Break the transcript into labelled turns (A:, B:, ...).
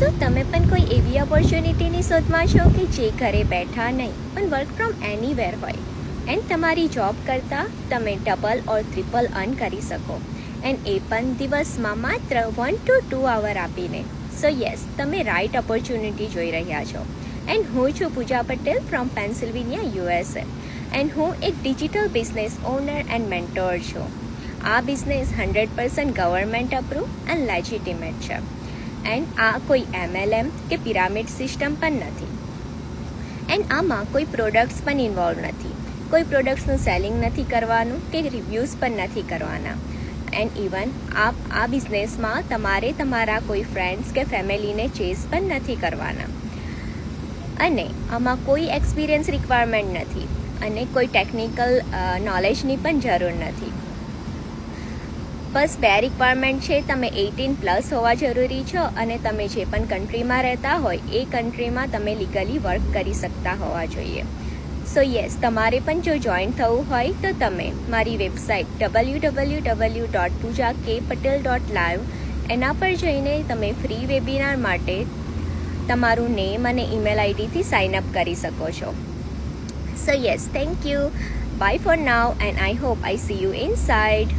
A: સો તમે પણ કોઈ એવી ઓપોર્ચ્યુનિટીની શોધમાં છો કે જે ઘરે બેઠા નહીં પણ વર્ક ફ્રોમ એનીવેર હોય એન્ડ તમારી જોબ કરતાં તમે ડબલ ઓર ટ્રિપલ અર્ન કરી શકો એન્ડ એ પણ દિવસમાં માત્ર 1 to 2 અવર આપીને. સો યસ, તમે રાઇટ ઓપોર્ચ્યુનિટી જોઈ રહ્યા છો. એન્ડ હું છું Pooja Patel from Pennsylvania USA and હું એક digital business owner and mentor છું. આ business 100% government approve and legitimate છે એન્ડ આ કોઈ MLM કે પિરામિડ સિસ્ટમ પણ નથી એન્ડ આમાં કોઈ પ્રોડક્ટ્સ પણ ઇન્વોલ્વ નથી. કોઈ પ્રોડક્ટ્સનું સેલિંગ નથી કરવાનું કે રિવ્યૂઝ પણ નથી કરવાના એન્ડ ઇવન આ બિઝનેસમાં તમારે તમારા કોઈ ફ્રેન્ડ્સ કે ફેમિલીને ચેઝ પણ નથી કરવાના અને આમાં કોઈ એક્સપિરિયન્સ રિક્વાયરમેન્ટ નથી અને કોઈ ટેકનિકલ નોલેજની પણ જરૂર નથી. બસ બે રિક્વાયરમેન્ટ છે, તમે 18+ હોવા જરૂરી છો અને તમે જે પણ કન્ટ્રીમાં રહેતા હોય એ કન્ટ્રીમાં તમે લીગલી વર્ક કરી શકતા હોવા જોઈએ. સો યસ, તમારે પણ જો જોઈન થવું હોય તો તમે મારી વેબસાઇટ www.poojakpatel.live એના પર જઈને તમે ફ્રી વેબિનાર માટે તમારું નેમ અને ઈમેલ આઈડીથી સાઇન અપ કરી શકો છો. સો yes, thank you. Bye for now and I hope I see you inside.